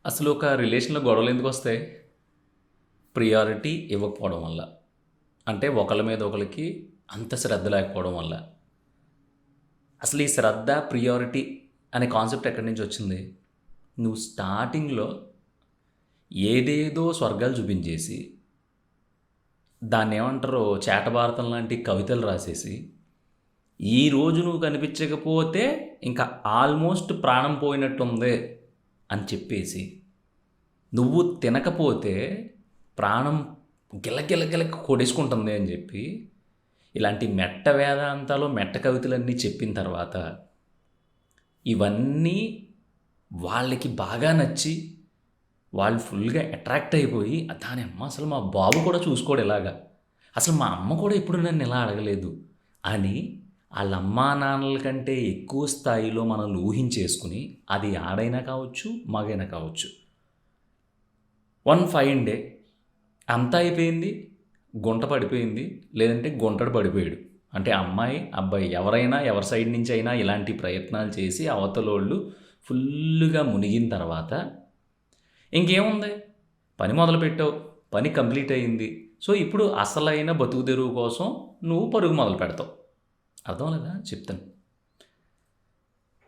అసలు ఒక రిలేషన్‌లో గొడవలెందుకొస్తాయి? ప్రియారిటీ ఇవ్వకపోవడం వల్ల. అంటే ఒకళ్ళ మీద ఒకళ్ళకి అంత శ్రద్ధ లేకపోవడం వల్ల. అసలు ఈ శ్రద్ధ, ప్రియారిటీ అనే కాన్సెప్ట్ ఎక్కడి నుంచొచ్చింది? నువ్వు స్టార్టింగ్‌లో ఏదేదో స్వర్గాలు చూపించేసి, దాన్నేమంటారో చేటభారతం లాంటి కవితలు రాసేసి, ఈరోజు నువ్వు కనిపించకపోతే ఇంకా ఆల్మోస్ట్ ప్రాణం పోయినట్టుంది అని చెప్పేసి, నువ్వు తినకపోతే ప్రాణం గిలగిలగిల కొడేసుకుంటుంది అని చెప్పి ఇలాంటి మెట్ట వేదాంతాలు మెట్ట కవితలన్నీ చెప్పిన తర్వాత ఇవన్నీ వాళ్ళకి బాగా నచ్చి వాళ్ళు ఫుల్గా అట్రాక్ట్ అయిపోయి దాని అమ్మ అసలు మా బాబు కూడా చూసుకోడు ఇలాగా, అసలు మా అమ్మ కూడా ఎప్పుడు నన్ను ఇలా అడగలేదు అని వాళ్ళ అమ్మా నాన్నల కంటే ఎక్కువ స్థాయిలో మనల్ని ఊహించేసుకుని, అది ఆడైనా కావచ్చు మగైనా కావచ్చు, వన్ ఫైన్ డే అంతా అయిపోయింది, గుంట పడిపోయింది, లేదంటే గుంటడు పడిపోయాడు. అంటే అమ్మాయి అబ్బాయి ఎవరైనా ఎవరి సైడ్ నుంచి అయినా ఇలాంటి ప్రయత్నాలు చేసి అవతలోళ్ళు ఫుల్లుగా మునిగిన తర్వాత ఇంకేముంది, పని మొదలుపెట్టావు, పని కంప్లీట్ అయింది. సో ఇప్పుడు అసలైన బతుకు తెరువు కోసం నువ్వు పరుగు మొదలు పెడతావు. అర్థం లేదా చెప్తాను.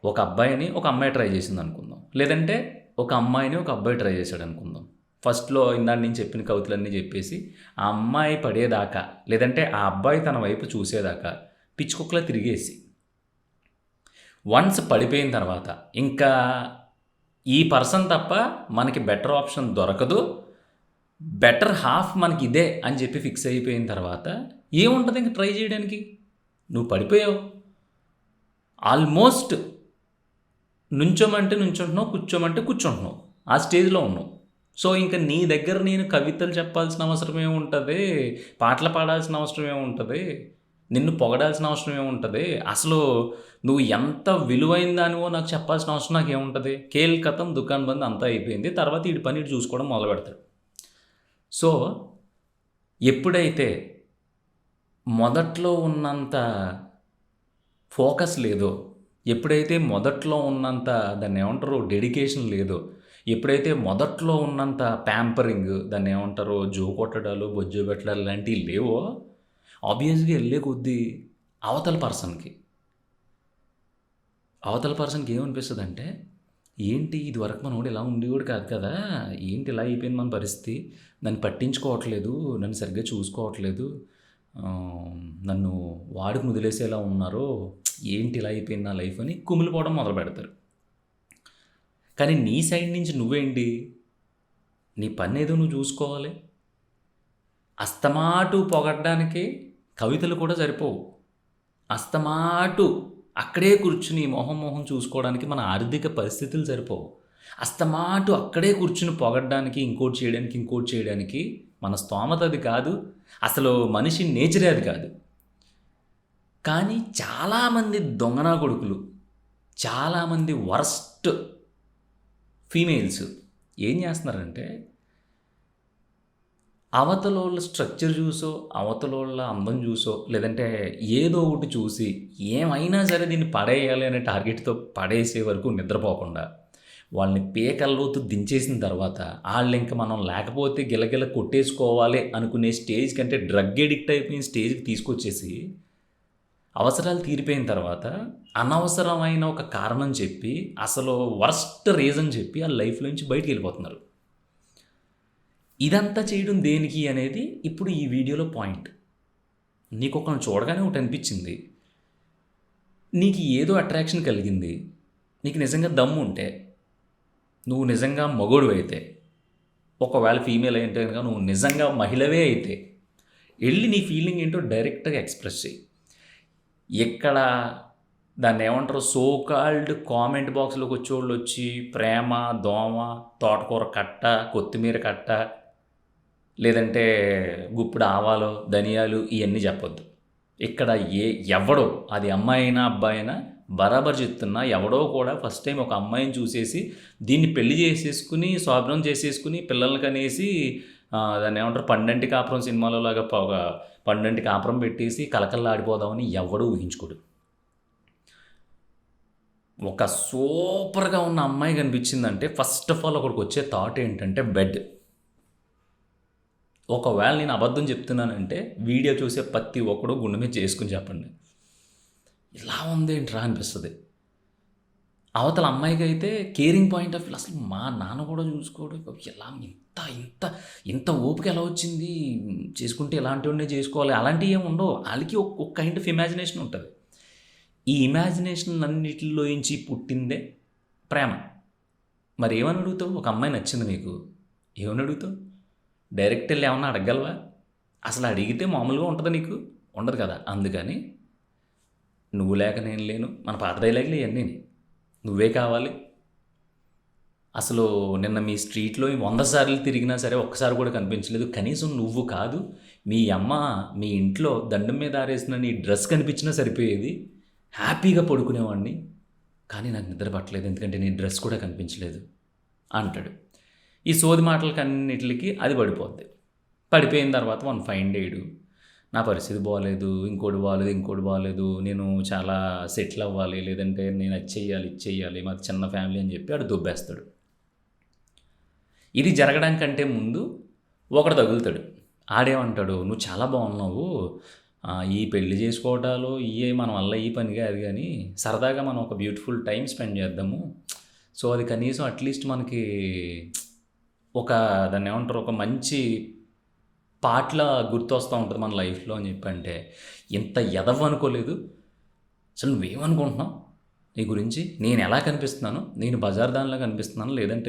ఒక అబ్బాయిని ఒక అమ్మాయి ట్రై చేసింది అనుకుందాం, లేదంటే ఒక అమ్మాయిని ఒక అబ్బాయి ట్రై చేశాడు అనుకుందాం. ఫస్ట్లో ఇందాక నేను చెప్పిన కవితలన్నీ చెప్పేసి ఆ అమ్మాయి పడేదాకా, లేదంటే ఆ అబ్బాయి తన వైపు చూసేదాకా పిచ్చుకుక్కలా తిరిగేసి, వన్స్ పడిపోయిన తర్వాత ఇంకా ఈ పర్సన్ తప్ప మనకి బెటర్ ఆప్షన్ దొరకదు, బెటర్ హాఫ్ మనకి ఇదే అని చెప్పి ఫిక్స్ అయిపోయిన తర్వాత ఏముంటుంది ఇంక ట్రై చేయడానికి? నువ్వు పడిపోయావు, ఆల్మోస్ట్ నుంచోమంటే నుంచుంటున్నావు, కూర్చోమంటే కూర్చుంటున్నావు, ఆ స్టేజ్లో ఉన్నావు. సో ఇంకా నీ దగ్గర నేను కవితలు చెప్పాల్సిన అవసరం ఏముంటుంది, పాటలు పాడాల్సిన అవసరం ఏముంటుంది, నిన్ను పొగడాల్సిన అవసరం ఏముంటుంది, అసలు నువ్వు ఎంత విలువైన దానివో నాకు చెప్పాల్సిన అవసరం నాకు ఏముంటుంది? కేల్ కథం దుకాన్ బంద్ అంతా అయిపోయింది, తర్వాత వీడి పని ఇటు చూసుకోవడం మొదలు పెడతాడు. సో ఎప్పుడైతే మొదట్లో ఉన్నంత ఫోకస్ లేదో, ఎప్పుడైతే మొదట్లో ఉన్నంత దాన్ని ఏమంటారో డెడికేషన్ లేదో, ఎప్పుడైతే మొదట్లో ఉన్నంత ప్యాంపరింగ్ దాన్ని ఏమంటారో జో కొట్టడాలు బొజ్జో పెట్టడాలు లాంటివి లేవో, ఆబ్వియస్గా వెళ్ళే కొద్దీ అవతల పర్సన్కి ఏమనిపిస్తుంది అంటే, ఏంటి ఇది వరకు మనోడు ఇలా ఉండేవాడు కాదు కదా, ఏంటి ఇలా అయిపోయింది మన పరిస్థితి, నన్ను పట్టించుకోవట్లేదు, నన్ను సరిగ్గా చూసుకోవట్లేదు, నన్ను వాడికి వదిలేసేలా ఉన్నారు, ఏంటి ఇలా అయిపోయింది నా లైఫ్ అని కుమిలిపోవడం మొదలు పెడతారు. కానీ నీ సైడ్ నుంచి నువ్వేంటి, నీ పని ఏదో నువ్వు చూసుకోవాలి. అస్తమాటు పొగడ్డానికి కవితలు కూడా సరిపోవు, అస్తమాటు అక్కడే కూర్చుని మొహం చూసుకోవడానికి మన ఆర్థిక పరిస్థితులు సరిపోవు, అస్తమాటు అక్కడే కూర్చుని పొగడ్డానికి ఇంకోటి చేయడానికి మన స్తోమత అది కాదు, అసలు మనిషి నేచరే అది కాదు. కానీ చాలామంది దొంగనా కొడుకులు, చాలామంది వర్స్ట్ ఫీమేల్స్ ఏం చేస్తున్నారంటే, అవతలోళ్ళ స్ట్రక్చర్ చూసో, అవతలోళ్ళ అందం చూసో, లేదంటే ఏదో ఒకటి చూసి ఏమైనా సరే దీన్ని పడేయాలి అనే టార్గెట్తో పడేసే వరకు నిద్రపోకుండా వాళ్ళని పేకల్లోతు దించేసిన తర్వాత వాళ్ళు ఇంక మనం లేకపోతే గిలగిల కొట్టేసుకోవాలి అనుకునే స్టేజ్ కంటే డ్రగ్ ఎడిక్ట్ అయిపోయిన స్టేజ్కి తీసుకొచ్చేసి, అవసరాలు తీరిపోయిన తర్వాత అనవసరమైన ఒక కారణం చెప్పి, అసలు వర్స్ట్ రీజన్ చెప్పి ఆ లైఫ్లో నుంచి బయటికి వెళ్ళిపోతున్నారు. ఇదంతా చేయడం దేనికి అనేది ఇప్పుడు ఈ వీడియోలో పాయింట్. నీకు ఒకరిని చూడగానే ఒకటి అనిపించింది, నీకు ఏదో అట్రాక్షన్ కలిగింది, నీకు నిజంగా దమ్ము ఉంటే, నువ్వు నిజంగా మగోడు అయితే, ఒకవేళ ఫీమేల్ అయితే కనుక నువ్వు నిజంగా మహిళవే అయితే, వెళ్ళి నీ ఫీలింగ్ ఏంటో డైరెక్ట్గా ఎక్స్ప్రెస్ చేయి. ఎక్కడ దాన్ని ఏమంటారు, సోకాల్డ్ కామెంట్ బాక్స్లోకి వచ్చేవాళ్ళు వచ్చి ప్రేమ, దోమ, తోటకూర కట్ట, కొత్తిమీర కట్ట, లేదంటే గుప్పుడు ఆవాలు, ధనియాలు ఇవన్నీ చెప్పొద్దు. ఇక్కడ ఎవడో, అది అమ్మాయి అయినా అబ్బాయి అయినా బరాబర్ చెప్తున్నా, ఎవడో కూడా ఫస్ట్ టైం ఒక అమ్మాయిని చూసేసి దీన్ని పెళ్లి చేసేసుకుని శోభనం చేసేసుకుని పిల్లల్ని కనేసి దాన్ని ఏమంటారు పండంటి కాపురం సినిమాలో లాగా పండంటి కాపురం పెట్టేసి కలకల్లా ఆడిపోదామని ఎవడూ ఊహించుకోడు. ఒక సూపర్‌గా ఉన్న అమ్మాయి కనిపించిందంటే ఫస్ట్ ఆఫ్ ఆల్ ఒకడికి వచ్చే థాట్ ఏంటంటే బెడ్. ఒకవేళ నేను అబద్ధం చెప్తున్నానంటే వీడియో చూసే ప్రతి ఒక్కడు గుండె మీద చేసుకొని చెప్పండి. ఇలా ఉందేంట్రా అనిపిస్తది. అవతల అమ్మాయికైతే కేరింగ్ పాయింట్ ఆఫ్ వ్యూ అసలు మా నాన్న కూడా చూసుకోడు. ఎలా ఇంత ఇంత ఇంత ఓపిక ఎలా వచ్చింది? చేసుకుంటే ఇలాంటివన్నీ చేసుకోవాలి. అలాంటివి ఏమి ఉండవు. ఆళ్ళకి ఒక కైండ్ ఆఫ్ ఇమాజినేషన్ ఉంటది. ఈ ఇమాజినేషన్‌లన్నిటిలోంచి పుట్టిందే ప్రేమ. మరి ఏమని అడుగుతావు? ఒక అమ్మాయి నచ్చింది నీకు. ఏమని అడుగుతావు? డైరెక్ట్ ఎళ్లి ఏమన్నా అడగగలవా? అసలు అడిగితే మామూలుగా ఉంటదా నీకు? ఉండదు కదా! అందుకని నువ్వు లేక నేను లేను. మన పాత డైలాగులు ఇయన్నీని. నువ్వే కావాలి. అసలు నిన్న మీ స్ట్రీట్‌లో 100 సార్లు తిరిగినా సరే ఒక్కసారి కూడా కనిపించలేదు. కనీసం నువ్వు కాదు, మీ అమ్మ మీ ఇంట్లో దండం మీద ఆరేసిన నీ డ్రెస్ కనిపించినా సరిపోయేది. హ్యాపీగా పడుకునేవాడిని. కానీ నాకు నిద్ర పట్టలేదు. ఎందుకంటే నీ డ్రెస్ కూడా కనిపించలేదు అంటాడు. ఈ సోది మాటలకన్నిట్లికి అది పడిపోద్ది. పడిపోయిన తర్వాత వన్ ఫైన్ డే నా పరిస్థితి బాలేదు. ఇంకోటి బాలేదు, ఇంకోటి బాలేదు. నేను చాలా సెటిల్ అవ్వాలి. లేదంటే నేను అది చెయ్యాలి, ఇది చెయ్యాలి. మాది చిన్న ఫ్యామిలీ అని చెప్పి ఆడు దొబ్బేస్తాడు. ఇది జరగడానికంటే ముందు ఒకడు తగులుతాడు. ఆడేమంటాడు, "నువ్వు చాలా బాగున్నావు. ఈ పెళ్లి చేసుకోవటాలు ఇయే మన వల్ల ఈ పని కాదు గానీ, సరదాగా మనం ఒక బ్యూటిఫుల్ టైం స్పెండ్ చేద్దాము. సో, అది కనీసం అట్‌లీస్ట్ మనకి ఒక దాన్నేమంటారు, ఒక మంచి పాటలా గుర్తొస్తా ఉంటది మన లైఫ్‌లో" అని చెప్పంటే, ఇంత ఎదవ అనుకోలేదు. అసలు నువ్వేమనుకుంటున్నావు నీ గురించి? నేనెలా కనిపిస్తున్నాను? నేను బజార్ దానిలా కనిపిస్తున్నానా? లేదంటే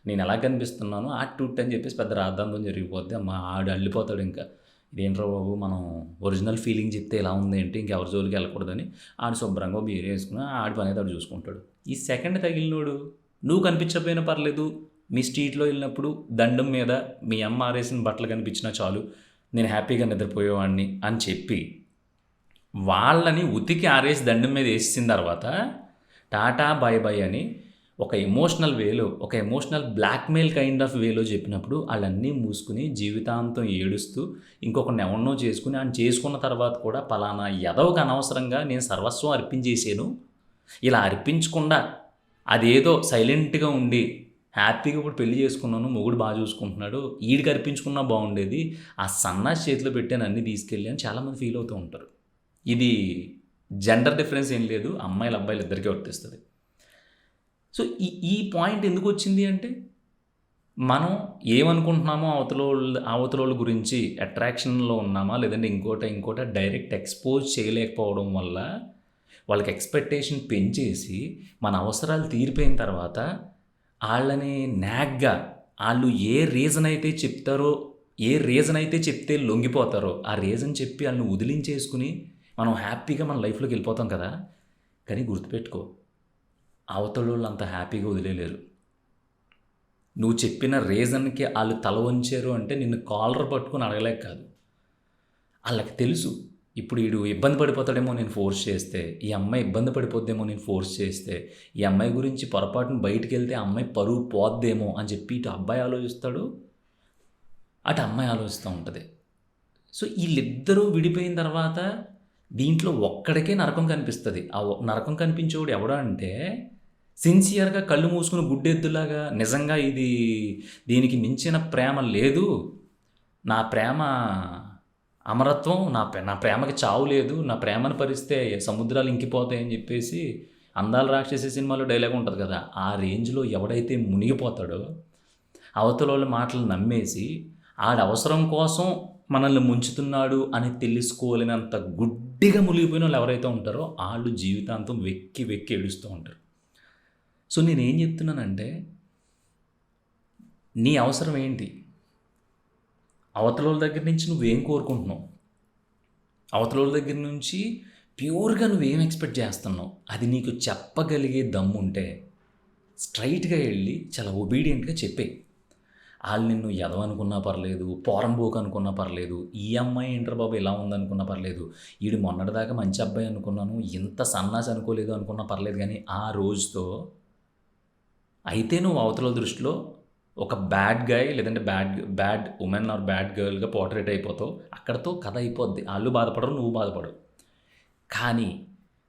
నేనెలా కనిపిస్తున్నానో అటు ఇటు అని చెప్పేసి పెద్ద రాద్ధాంతం జరిగిపోద్ది. ఆడు అల్లిపోతాడింక. ఇదేంట్రా బాబు, మనం ఒరిజినల్ ఫీలింగ్ చెప్తే ఇలా ఉందేంటి, ఇంకెవరి జోలికి వెళ్ళకూడదని ఆడు శుభ్రంగా బీర్ వేసుకుని ఆడి పనైతే ఆడు చూసుకుంటాడు. ఈ సెకండ్ తగిలినోడు, నువ్వు కనిపించకపోయినా పర్లేదు, మీ స్ట్రీట్‌లో వెళ్ళినప్పుడు దండం మీద మీ అమ్మ ఆరేసిన బట్టలు కనిపించినా చాలు, నేను హ్యాపీగా నిద్రపోయేవాడిని అని చెప్పి వాళ్ళని ఉతికి ఆరేసి దండం మీద వేసేసిన తర్వాత టాటా బై బై అని ఒక ఎమోషనల్ వేలో, ఒక ఎమోషనల్ బ్లాక్మెయిల్ కైండ్ ఆఫ్ వేలో చెప్పినప్పుడు వాళ్ళన్నీ మూసుకుని జీవితాంతం ఏడుస్తూ ఇంకొకరిని ఎవరినో చేసుకుని ఆయన చేసుకున్న తర్వాత కూడా పలానా ఎదవకు అనవసరంగా నేను సర్వస్వం అర్పించేసాను, ఇలా అర్పించకుండా అదేదో సైలెంట్గా ఉండి హ్యాపీగా ఇప్పుడు పెళ్లి చేసుకున్నాను, మొగుడు బాగా చూసుకుంటున్నాడు, ఈడికి అర్పించుకున్నా బాగుండేది, ఆ సన్నాసి చేతిలో పెట్టాను అన్నీ తీసుకెళ్ళి అని చాలామంది ఫీల్ అవుతూ ఉంటారు. ఇది జెండర్ డిఫరెన్స్ ఏం లేదు, అమ్మాయిలు అబ్బాయిలు ఇద్దరికీ వర్తిస్తుంది. సో ఈ పాయింట్ ఎందుకు వచ్చింది అంటే, మనం ఏమనుకుంటున్నామో అవతలోళ్ళ గురించి అట్రాక్షన్లో ఉన్నామా, లేదంటే ఇంకోట డైరెక్ట్ ఎక్స్పోజ్ చేయలేకపోవడం వల్ల వాళ్ళకి ఎక్స్పెక్టేషన్ పెంచేసి మన అవసరాలు తీరిపోయిన తర్వాత వాళ్ళని నాగ్గా వాళ్ళు ఏ రీజన్ అయితే చెప్తే లొంగిపోతారో ఆ రీజన్ చెప్పి వాళ్ళని వదిలించేసుకుని మనం హ్యాపీగా మన లైఫ్లోకి వెళ్ళిపోతాం కదా. కానీ గుర్తుపెట్టుకో, అవతలోళ్ళు అంత హ్యాపీగా వదిలేయలేరు. నువ్వు చెప్పిన రీజన్కి వాళ్ళు తల వంచారు అంటే నిన్ను కాలర్ పట్టుకొని అడగలేక కాదు. వాళ్ళకి తెలుసు, ఇప్పుడు వీడు ఇబ్బంది పడిపోతాడేమో నేను ఫోర్స్ చేస్తే, ఈ అమ్మాయి ఇబ్బంది పడిపోద్దేమో నేను ఫోర్స్ చేస్తే, ఈ అమ్మాయి గురించి పొరపాటున బయటికి వెళ్తే ఆ అమ్మాయి పరువు పోద్దేమో అని చెప్పి ఇటు అబ్బాయి ఆలోచిస్తాడు, అటు అమ్మాయి ఆలోచిస్తూ ఉంటుంది. సో వీళ్ళిద్దరూ విడిపోయిన తర్వాత దీంట్లో ఒక్కడికే నరకం కనిపిస్తుంది. ఆ నరకం కనిపించేవాడు ఎవడా అంటే, సిన్సియర్గా కళ్ళు మూసుకుని గుడ్డెద్దులాగా నిజంగా దీనికి మించిన ప్రేమ లేదు, నా ప్రేమ అమరత్వం, నా ప్రేమకి చావు లేదు, నా ప్రేమను పరిస్తే సముద్రాలు ఇంకిపోతాయని చెప్పేసి అందాల రాక్షసి సినిమాలో డైలాగ్ ఉంటుంది కదా, ఆ రేంజ్లో ఎవడైతే మునిగిపోతాడో, అవతలోళ్ళ మాటలు నమ్మేసి ఆడ అవసరం కోసం మనల్ని ముంచుతున్నాడు అని తెలుసుకోలేనంత గుడ్డిగా మునిగిపోయిన వాళ్ళు ఎవరైతే ఉంటారో వాళ్ళు జీవితాంతం వెక్కి వెక్కి ఏడుస్తూ ఉంటారు. సో నేనేం చెప్తున్నానంటే, నీ అవసరం ఏంటి? అవతలోళ్ళ దగ్గర నుంచి నువ్వేం కోరుకుంటున్నావు? అవతలోళ్ళ దగ్గర నుంచి ప్యూర్గా నువ్వేం ఎక్స్పెక్ట్ చేస్తున్నావు? అది నీకు చెప్పగలిగే దమ్ముంటే స్ట్రైట్గా వెళ్ళి చాలా ఒబీడియంట్గా చెప్పే. వాళ్ళు నిన్ను ఎదవనుకున్నా పర్లేదు, పోరంబోకు అనుకున్నా పర్లేదు, ఈ అమ్మాయి ఏంట్రా బాబు ఇలా ఉందనుకున్నా పర్లేదు, వీడు మొన్నటిదాకా మంచి అబ్బాయి అనుకున్నాను, ఇంత సన్నాసి అనుకోలేదు అనుకున్నా పర్లేదు, కానీ ఆ రోజుతో అయితే నువ్వు అవతల దృష్టిలో ఒక బ్యాడ్ గాయ్ లేదంటే బ్యాడ్ ఉమెన్ ఆర్ బ్యాడ్ గర్ల్గా పోర్ట్రేట్ అయిపోతావు. అక్కడితో కథ అయిపోద్ది. వాళ్ళు బాధపడరు, నువ్వు బాధపడవు. కానీ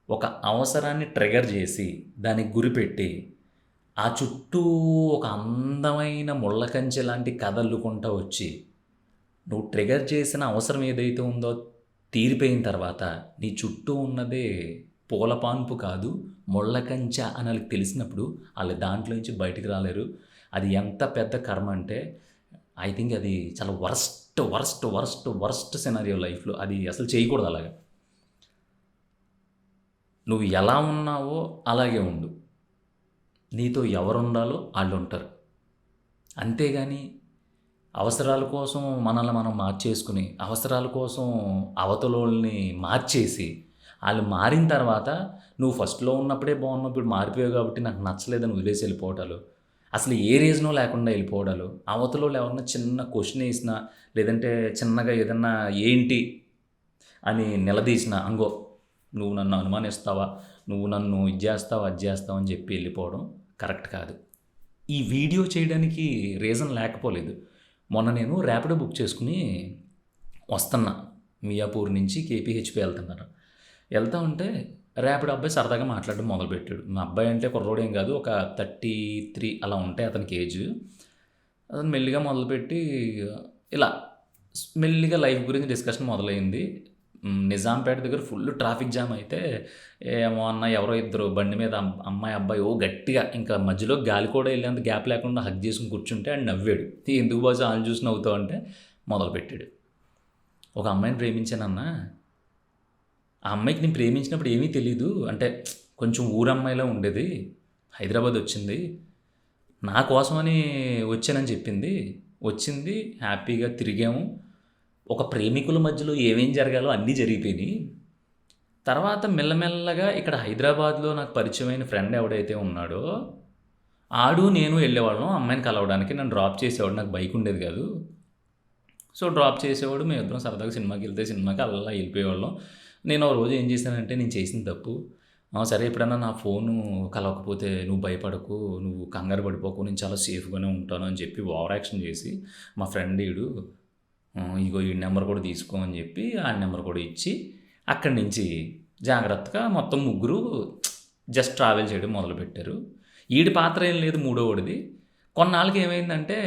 ఒక అవసరాన్ని ట్రిగర్ చేసి, దానికి గురిపెట్టి, ఆ చుట్టూ ఒక అందమైన ముళ్ళ కంచె లాంటి కథ అల్లుకుంటా వచ్చి, నువ్వు ట్రిగర్ చేసిన అవసరం ఏదైతే ఉందో తీరిపోయిన తర్వాత, నీ చుట్టూ ఉన్నదే పూల పాన్పు కాదు, ముళ్ళ కంచె అని ఆళ్ళకి తెలిసినప్పుడు, ఆళ్ళు దాంట్లో నుంచి బయటికి రాలేరు. అది ఎంత పెద్ద కర్మ అంటే, ఐ థింక్ అది చాలా వరస్ట్ సినారియో లైఫ్‌లో. అది అసలు చేయకూడదు అలాగా. నువ్వు ఎలా ఉన్నావో అలాగే ఉండు. నీతో ఎవరుండాలో ఆళ్ళుంటారు. అంతేగాని అవసరాల కోసం మనల్ని మనం మార్చేసుకుని, అవసరాల కోసం అవతలోళ్ళని మార్చేసి, ఆళ్ళు మారిన తర్వాత నువ్వు ఫస్ట్‌లో ఉన్నప్పుడే బాగున్నావు, ఇప్పుడు మారిపోయావు కాబట్టి నాకు నచ్చలేదని వదిలేసి వెళ్ళిపోవటాలు. అసలు ఏ రీజను లేకుండా వెళ్ళిపోవడాలు. అవతలోళ్ళు ఎవరన్నా చిన్న క్వెషన్ ఏసినా, లేదంటే చిన్నగా ఏదన్నా ఏంటి అని నిలదీసినా, అంగో నువ్వు నన్ను అనుమానిస్తావా? నువ్వు నన్ను ఇది జేస్తావు, అది జేస్తావు అని చెప్పి వెళ్ళిపోవడం కరెక్ట్ కాదు. ఈ వీడియో చేయడానికి రీజన్ లేకపోలేదు. మొన్న నేను ర్యాపిడో బుక్ చేసుకొని వస్తున్నా. మియాపూర్ నుంచి కేపీహెచ్‌పీ వెళ్తున్నాను. వెళ్తా ఉంటే ర్యాపిడో అబ్బాయి సరదాగా మాట్లాడడం మొదలుపెట్టాడు. మా అబ్బాయి అంటే కుర్రోడేం కాదు, ఒక 33 అలా ఉంటాయి అతనికి ఏజ్. అతను మెల్లిగా మొదలుపెట్టి ఇలా మెల్లిగా లైఫ్ గురించి డిస్కషన్ మొదలైంది. నిజాంపేట దగ్గర ఫుల్ ట్రాఫిక్ జామ్ అయితే, ఏమో అన్న ఎవరో ఇద్దరు బండి మీద అమ్మాయి, అబ్బాయి గట్టిగా ఇంకా మధ్యలో గాలి కూడా వెళ్ళేంత గ్యాప్ లేకుండా హగ్ చేసుకొని కూర్చుంటే ఆడు నవ్వాడు. ఎందుకు బాసు ఆళ్ళని చూసి నవ్వుతావు అంటే మొదలుపెట్టాడు. ఒక అమ్మాయిని ప్రేమించానన్నా, ఆ అమ్మాయికి నేను ప్రేమించినప్పుడు ఏమీ తెలీదు. అంటే కొంచెం ఊరమ్మాయిలా ఉండేది. హైదరాబాద్ వచ్చింది. నా కోసమని వచ్చానని చెప్పింది. వచ్చింది, హ్యాపీగా తిరిగాము. ఒక ప్రేమికుల మధ్యలో ఏమేం జరగాలో అన్నీ జరిగిపోయినాయి. తర్వాత మెల్లమెల్లగా ఇక్కడ హైదరాబాద్‌లో నాకు పరిచయమైన ఫ్రెండ్ ఎవడైతే ఉన్నాడో, ఆడు నేను వెళ్ళేవాళ్ళం అమ్మాయిని కలవడానికి. నన్ను డ్రాప్ చేసేవాడు. నాకు బైక్ ఉండేది కాదు. సో, డ్రాప్ చేసేవాడు. మేమిద్దరం సరదాగా సినిమాకెళ్తే సినిమాకి అలా వెళ్ళిపోయేవాళ్ళం. నేను ఓ రోజు ఏం చేశానంటే, నేను చేసింది తప్పు. సరే ఎప్పుడన్నా నా ఫోను కలవకపోతే నువ్వు భయపడకు, నువ్వు కంగారు పడిపోకు, నేను చాలా సేఫ్‌గానే ఉంటాను అని చెప్పి ఓవర్ యాక్షన్ చేసి, మా ఫ్రెండ్ ఈడు ఇగో ఈ నెంబర్ కూడా తీసుకో అని చెప్పి ఆ నెంబర్ కూడా ఇచ్చి, అక్కడి నుంచి జాగ్రత్తగా మొత్తం ముగ్గురు జస్ట్ ట్రావెల్ చేయడం మొదలుపెట్టారు. ఈడి పాత్ర ఏం లేదు మూడోవాడిది. కొన్నాళ్ళకి ఏమైందంటే,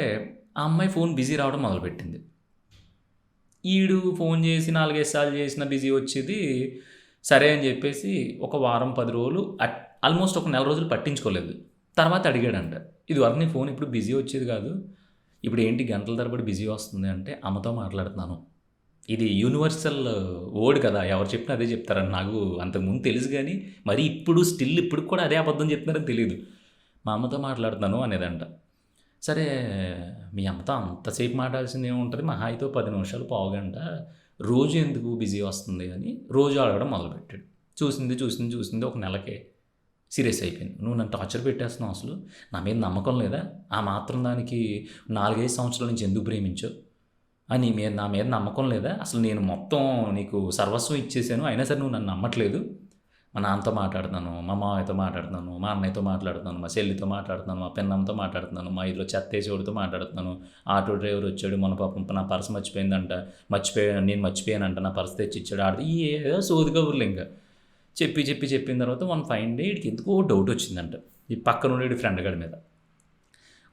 ఆ అమ్మాయి ఫోన్ బిజీ రావడం మొదలుపెట్టింది. ఈడు ఫోన్ చేసి 4, 5 సార్లు చేసినా బిజీ వచ్చేది. సరే అని చెప్పేసి ఒక వారం, 10 రోజులు ఆల్మోస్ట్ ఒక నెల రోజులు పట్టించుకోలేదు. తర్వాత అడిగాడంట, ఇదివరకు నీ ఫోన్ ఇప్పుడు బిజీ వచ్చేది కాదు, ఇప్పుడు ఏంటి గంటల తరబడి బిజీ వస్తుంది అంటే, అమ్మతో మాట్లాడుతున్నాను. ఇది యూనివర్సల్ వర్డ్ కదా, ఎవరు చెప్పినా అదే చెప్తారని నాకు అంతకుముందు తెలుసు కానీ, మరి ఇప్పుడు స్టిల్ ఇప్పటికి కూడా అదే అబద్ధం చెప్తున్నారని తెలియదు. మా అమ్మతో మాట్లాడుతున్నాను అనేదంట. సరే మీ అమ్మతో అంతసేపు మాట్లాడాల్సింది ఏముంటుంది, మహా అయితే 10 నిమిషాలు, పావుగంట. రోజు ఎందుకు బిజీ వస్తుంది అని రోజు అడగడం మొదలుపెట్టాడు. చూసింది ఒక నెలకే సీరియస్ అయిపోయింది. నువ్వు నన్ను టార్చర్ పెట్టేస్తున్నావు, అసలు నా మీద నమ్మకం లేదా, ఆ మాత్రం దానికి 4, 5 సంవత్సరాల నుంచి ఎందుకు ప్రేమించావు, అని నా మీద నమ్మకం లేదా, అసలు నేను మొత్తం నీకు సర్వస్వం ఇచ్చేసాను, అయినా సరే నువ్వు నన్ను నమ్మట్లేదు. మా నాన్నతో మాట్లాడుతున్నాను, మా మామయ్యతో మాట్లాడుతున్నాను, మా అన్నయ్యతో మాట్లాడుతున్నాను, మా చెల్లితో మాట్లాడుతున్నాను, మా పిన్నమ్మతో మాట్లాడుతున్నాను, మా ఇల్లు చెత్తేసేవాడితో మాట్లాడుతున్నాను, ఆటో డ్రైవర్ వచ్చాడు, మన పాపం నా పర్స్ మర్చిపోయిందంట, నేను మర్చిపోయానంట, నా పర్స్ తెచ్చి ఇచ్చాడు, ఆడిది ఏదో సోది కబుర్లు. ఇంకా చెప్పిన తర్వాత వన్ ఫైన్ డే వీడికి ఎందుకో డౌట్ వచ్చిందంట ఈ పక్కన ఉండే ఫ్రెండ్ గడి మీద.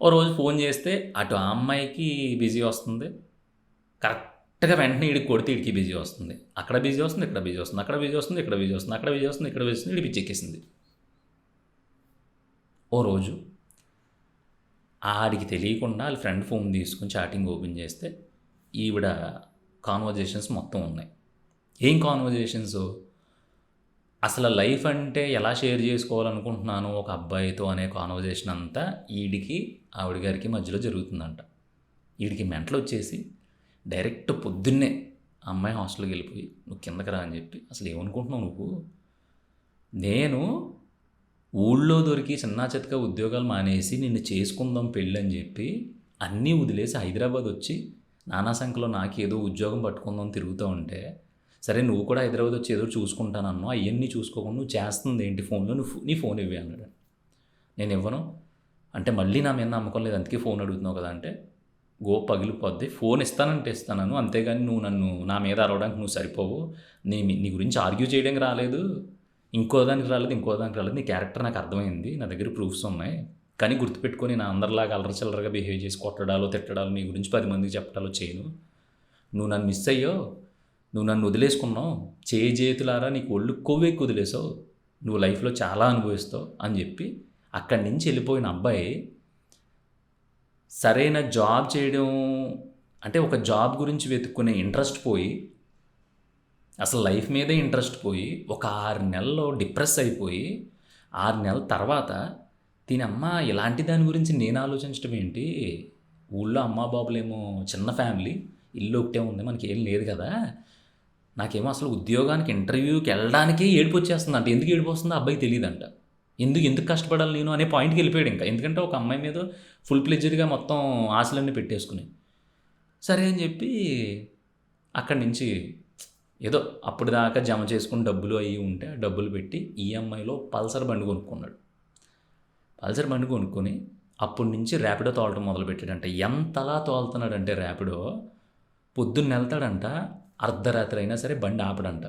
ఓ రోజు ఫోన్ చేస్తే అటు ఆ అమ్మాయికి బిజీ వస్తుంది, కరెక్ట్గా వెంటనే వీడికి కొడితే వీడికి బిజీ వస్తుంది, అక్కడ బిజీ వస్తుంది, ఇక్కడ బిజీ వస్తుంది, అక్కడ బిజీ వస్తుంది, ఇక్కడ బిజీ వస్తుంది, అక్కడ బిజీ వస్తుంది, ఇక్కడ బిజీ వస్తుంది, వీడి పిచ్చి ఎక్కేసింది. ఓ రోజు ఆడికి తెలియకుండా వాళ్ళ ఫ్రెండ్ ఫోన్ తీసుకుని చాటింగ్ ఓపెన్ చేస్తే ఈవిడ కాన్వర్జేషన్స్ మొత్తం ఉన్నాయి. ఏం కాన్వర్జేషన్స్, అసలు లైఫ్ అంటే ఎలా షేర్ చేసుకోవాలనుకుంటున్నాను ఒక అబ్బాయితో అనే కాన్వర్జేషన్ అంతా ఈడికి ఆవిడ గారికి మధ్యలో జరుగుతుందంట. వీడికి మెంటలు వచ్చేసి డైరెక్ట్ పొద్దున్నే ఆ అమ్మాయి హాస్టల్కి వెళ్ళిపోయి, నువ్వు కిందకి రా అని చెప్పి, అసలు ఏమనుకుంటున్నావు నువ్వు, నేను ఊళ్ళో దొరికి చిన్నా చితక ఉద్యోగాలు మానేసి నిన్ను చేసుకుందాం పెళ్ళి అని చెప్పి అన్నీ వదిలేసి హైదరాబాద్ వచ్చి నానా సంఖ్యలో నాకు ఏదో ఉద్యోగం పట్టుకుందాం తిరుగుతూ ఉంటే, సరే నువ్వు కూడా హైదరాబాద్ వచ్చి ఏదో చూసుకుంటానన్నావు, అవన్నీ చూసుకోకుండా నువ్వు చేస్తుంది ఏంటి ఫోన్లో, నీ ఫోన్ ఇవ్వి అన్నాడు. నేను ఇవ్వను అంటే, మళ్ళీ నా మీద నమ్మకం లేదు అందుకే ఫోన్ అడుగుతున్నావు కదా అంటే, పగిలిపోద్ది, ఫోన్ ఇస్తానంటే ఇస్తాను, అంతేగాని నువ్వు నా మీద అరవడానికి నువ్వు సరిపోవు, నీ గురించి ఆర్గ్యూ చేయడానికి రాలేదు, ఇంకో దానికి రాలేదు, ఇంకో దానికి రాలేదు. నీ క్యారెక్టర్ నాకు అర్థమైంది. నా దగ్గర ప్రూఫ్స్ ఉన్నాయి. కానీ గుర్తుపెట్టుకొని నా అందరిలాగా అల్లరి చిల్లరగా బిహేవ్ చేసి కొట్టడాలు, తిట్టడాలు, నీ గురించి 10 మందికి చెప్పడాలు చేయను. నువ్వు నన్ను మిస్ అయ్యావు. నువ్వు నన్ను వదిలేసుకున్నావు. చేతులారా నీకు ఒళ్ళు కొవ్వెక్కి వదిలేసావు. నువ్వు లైఫ్‌లో చాలా అనుభవిస్తావు అని చెప్పి అక్కడి నుంచి వెళ్ళిపోయిన అబ్బాయి సరైన జాబ్ చేయడం అంటే ఒక జాబ్ గురించి వెతుక్కునే ఇంట్రెస్ట్ పోయి, అసలు లైఫ్ మీదే ఇంట్రెస్ట్ పోయి, ఒక 6 నెలల్లో డిప్రెస్ అయిపోయి, 6 నెలల తర్వాత దీనమ్మ ఇలాంటి దాని గురించి నేను ఆలోచించడం ఏంటి? ఊళ్ళో అమ్మా బాబులేమో చిన్న ఫ్యామిలీ, ఇల్లు ఒకటే ఉంది, మనకేం లేదు కదా! నాకేమో అసలు ఉద్యోగానికి ఇంటర్వ్యూకి వెళ్ళడానికే ఏడుపొచ్చేస్తుందంట. ఎందుకు ఏడుపొస్తుందో ఆ అబ్బాయికి తెలీదంట. ఎందుకు కష్టపడాలి నేను అనే పాయింట్‌కి వెళ్ళిపోయాడు ఇంకా. ఎందుకంటే ఒక అమ్మాయి మీద ఫుల్ ప్లెడ్జ్డ్‌గా మొత్తం ఆశలన్నీ పెట్టేసుకుని. సరే అని చెప్పి అక్కడి నుంచి ఏదో అప్పటిదాకా జమ చేసుకుని డబ్బులు అయ్యి ఉంటే ఆ డబ్బులు పెట్టి ఈఎంఐలో పల్సర్ బండి కొనుక్కున్నాడు. పల్సర్ బండి కొనుక్కొని అప్పటి నుంచి ర్యాపిడో తోలటం మొదలుపెట్టాడంట. ఎంతలా తోలుతున్నాడంటే ర్యాపిడో, పొద్దున్న వెళ్తాడంట, అర్ధరాత్రి అయినా సరే బండి ఆపడంట.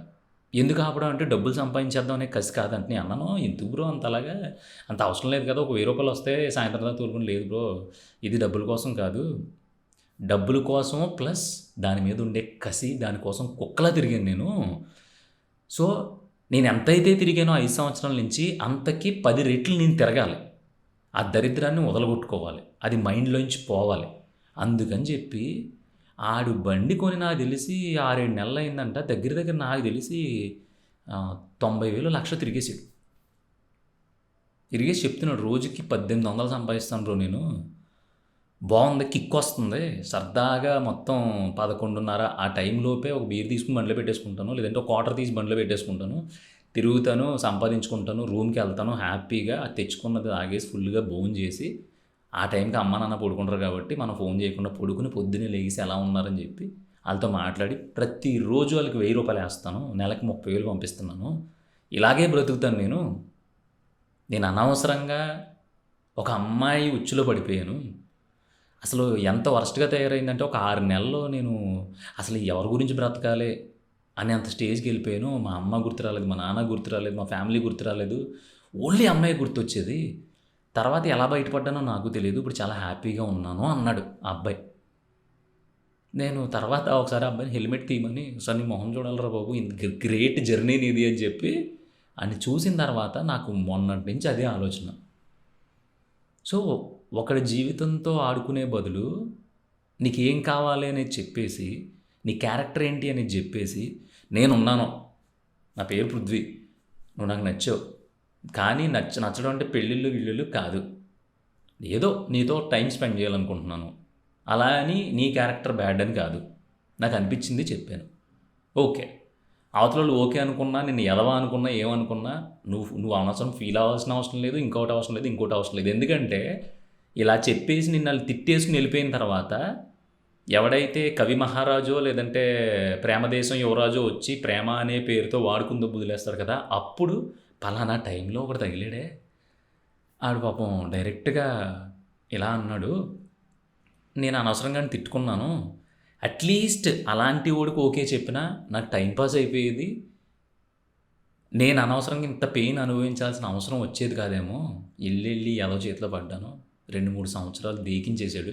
ఎందుకు ఆపడం అంటే డబ్బులు సంపాదించేద్దాం అనే కసి కాదంట. నేను అన్నాను, ఎందుకు బ్రో అంతలాగా? అంత అవసరం లేదు కదా! ఒక ₹1000 వస్తే సాయంత్రం దాకా తోలుకొని, లేదు బ్రో ఇది డబ్బుల కోసం కాదు, డబ్బుల కోసం ప్లస్ దాని మీద ఉండే కసి, దానికోసం కుక్కలా తిరిగాను నేను. సో నేను ఎంతైతే తిరిగానో 5 సంవత్సరాల నుంచి అంతకి 10 రెట్లు నేను తిరగాలి. ఆ దరిద్రాన్ని వదలగొట్టుకోవాలి. అది మైండ్లోంచి పోవాలి. అందుకని చెప్పి ఆడు బండి కొని నాకు తెలిసి 6, 7 నెలలు అయిందంట. దగ్గర దగ్గర నాకు తెలిసి 90,000 లక్ష తిరిగేసాడు. తిరిగేసి చెప్తున్నాడు, రోజుకి 1800 సంపాదిస్తాను బ్రో నేను. బాగుంది, కిక్ వస్తుంది, సరదాగా మొత్తం 11:30 ఆ టైంలోపే ఒక బీర్ తీసుకుని బండిలో పెట్టేసుకుంటాను, లేదంటే ఒక క్వార్టర్ తీసి బండిలో పెట్టేసుకుంటాను, తిరుగుతాను, సంపాదించుకుంటాను, రూమ్కి వెళ్తాను హ్యాపీగా, అది తెచ్చుకున్నది తాగేసి ఫుల్గా భోంచేసి ఆ టైంకి అమ్మ నాన్న పడుకుంటారు కాబట్టి మనం ఫోన్ చేయకుండా పడుకుని పొద్దున్నే లేచి ఎలా ఉన్నారని చెప్పి వాళ్ళతో మాట్లాడి ప్రతిరోజు వాళ్ళకి ₹1000 వేస్తాను, నెలకి 30,000 పంపిస్తున్నాను. ఇలాగే బ్రతుకుతాను నేను అనవసరంగా ఒక అమ్మాయి ఉచ్చులో పడిపోయాను. అసలు ఎంత వరస్ట్‌గా తయారైందంటే ఒక 6 నెలల్లో నేను అసలు ఎవరి గురించి బ్రతకాలి అనేంత స్టేజ్‌కి వెళ్ళిపోయాను. మా అమ్మ గుర్తు రాలేదు, మా నాన్న గుర్తు రాలేదు, మా ఫ్యామిలీ గుర్తు రాలేదు. ఓన్లీ అమ్మాయే గుర్తొచ్చేది. తర్వాత ఎలా బయటపడ్డానో నాకు తెలీదు. ఇప్పుడు చాలా హ్యాపీగా ఉన్నాను అన్నాడు ఆ అబ్బాయి. నేను తర్వాత ఒకసారి ఆ అబ్బాయిని హెల్మెట్ తీయమని, "సార్ నీ మొహం చూడాలిరా బాబు, ఇంత గ్రేట్ జర్నీ నీది" అని చెప్పి ఆడిని చూసిన తర్వాత నాకు మొన్నటి నుంచి అదే ఆలోచన. సో ఒకడి జీవితంతో ఆడుకునే బదులు నీకేం కావాలి అనేది చెప్పేసి, నీ క్యారెక్టర్ ఏంటి అనేది చెప్పేసి, నేనున్నాను, నా పేరు పృథ్వీ, నువ్వు నాకు నచ్చావు, కానీ నచ్చడం అంటే పెళ్ళిళ్ళు గిళ్ళిళ్ళు కాదు, ఏదో నీతో టైం స్పెండ్ చేయాలనుకుంటున్నాను, అలా అని నీ క్యారెక్టర్ బ్యాడ్ అని కాదు, నాకు అనిపించింది చెప్పాను. ఓకే, అవతల ఓకే అనుకున్నా, నిన్ను ఎదవా అనుకున్నా, ఏమనుకున్నా నువ్వు అనవసరం ఫీల్ అవ్వాల్సిన అవసరం లేదు, ఇంకోటి అవసరం లేదు, ఇంకోటి అవసరం లేదు. ఎందుకంటే ఇలా చెప్పేసి నిన్ను వాళ్ళు తిట్టేసుకుని వెళ్ళిపోయిన తర్వాత ఎవడైతే కవి మహారాజో లేదంటే ప్రేమదేశం యువరాజో వచ్చి ప్రేమ అనే పేరుతో వాడుకుందో బుదిలేస్తారు కదా, అప్పుడు పలానా టైంలో ఒకటి తగిలాడే, ఆడు పాపం డైరెక్ట్గా ఇలా అన్నాడు, నేను అనవసరంగానే తిట్టుకున్నాను, అట్లీస్ట్ అలాంటి వాడికి ఓకే చెప్పినా నాకు టైంపాస్ అయిపోయేది, నేను అనవసరంగా ఇంత పెయిన్ అనుభవించాల్సిన అవసరం వచ్చేది కాదేమో, వెళ్ళి ఎదో చేతిలో పడ్డాను, 2-3 సంవత్సరాలు దేకించేశాడు,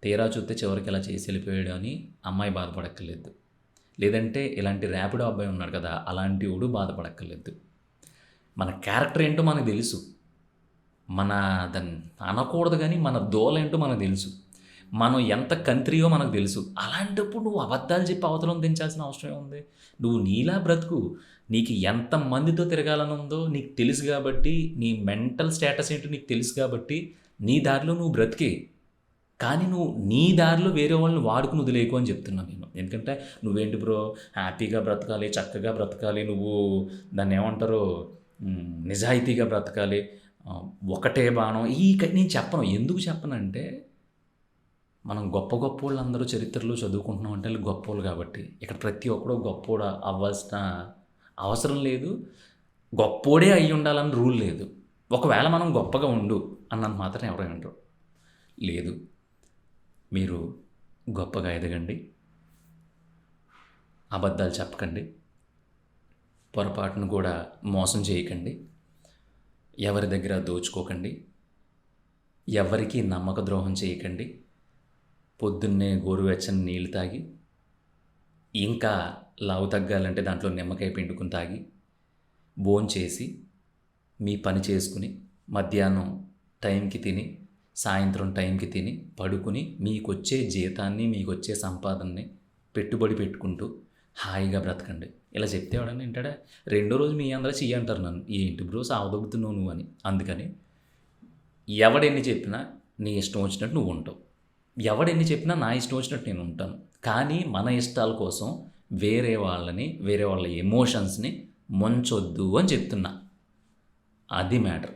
తీరా చూస్తే చివరికి ఇలా చేసి వెళ్ళిపోయాడు అని అమ్మాయి బాధపడక్కర్లేదు, లేదంటే ఇలాంటి ర్యాపిడో అబ్బాయి ఉన్నాడు కదా, అలాంటి వాడు బాధపడక్కర్లేదు. మన క్యారెక్టర్ ఏంటో మనకు తెలుసు, మన దాన్ని అనకూడదు కానీ మన దోలేంటో మనకు తెలుసు, మనం ఎంత కంత్రియో మనకు తెలుసు. అలాంటప్పుడు నువ్వు అబద్ధాలు చెప్పి అవతలం దించాల్సిన అవసరం ఉంది? నువ్వు నీలా బ్రతుకు, నీకు ఎంతమందితో తిరగాలని ఉందో నీకు తెలుసు కాబట్టి, నీ మెంటల్ స్టేటస్ ఏంటో నీకు తెలుసు కాబట్టి నీ దారిలో నువ్వు బ్రతికే, కానీ నువ్వు నీ దారిలో వేరే వాళ్ళని వాడుకుని వదిలేకు అని చెప్తున్నాను నేను. ఎందుకంటే నువ్వేంటి బ్రో హ్యాపీగా బ్రతకాలి, చక్కగా బ్రతకాలి, నువ్వు దాన్ని ఏమంటారో నిజాయితీగా బ్రతకాలి, ఒకటే బాణం నేను చెప్పను. ఎందుకు చెప్పనంటే మనం గొప్ప వాళ్ళందరూ చరిత్రలో చదువుకుంటున్నాం అంటే వాళ్ళు గొప్పోళ్ళు కాబట్టి. ఇక్కడ ప్రతి ఒక్కడు గొప్పోడు అవ్వాల్సిన అవసరం లేదు, గొప్పోడే అయి ఉండాలని రూల్ లేదు. ఒకవేళ మనం గొప్పగా ఉండు అన్నంత మాత్రం ఎవరు అనరు. లేదు, మీరు గొప్పగా ఎదగండి, అబద్ధాలు చెప్పకండి, పొరపాటును కూడా మోసం చేయకండి, ఎవరి దగ్గర దోచుకోకండి, ఎవరికీ నమ్మక ద్రోహం చేయకండి. పొద్దున్నే గోరువెచ్చని నీళ్ళు తాగి, ఇంకా లావు తగ్గాలంటే దాంట్లో నిమ్మకాయ పిండుకుని తాగి, భోంచేసి మీ పని చేసుకుని, మధ్యాహ్నం టైంకి తిని, సాయంత్రం టైంకి తిని పడుకుని, మీకొచ్చే జీతాన్ని, మీకొచ్చే సంపాదనని పెట్టుబడి పెట్టుకుంటూ హాయిగా బ్రతకండి. ఇలా చెప్తే ఎవడన్నా వింటాడా? రెండో రోజు మీ అందరూ చెయ్యి అంటారు నన్ను, ఏంటి బ్రో సావదొబ్బుతున్నావు నువ్వు అని. అందుకని ఎవడెన్ని చెప్పినా నీ ఇష్టం వచ్చినట్టు నువ్వు ఉంటావు, ఎవడెన్ని చెప్పినా నా ఇష్టం వచ్చినట్టు నేను ఉంటాను. కానీ మన ఇష్టాల కోసం వేరే వాళ్ళని, వేరే వాళ్ళ ఎమోషన్స్ని ముంచొద్దు అని చెప్తున్నా. అది మ్యాటర్.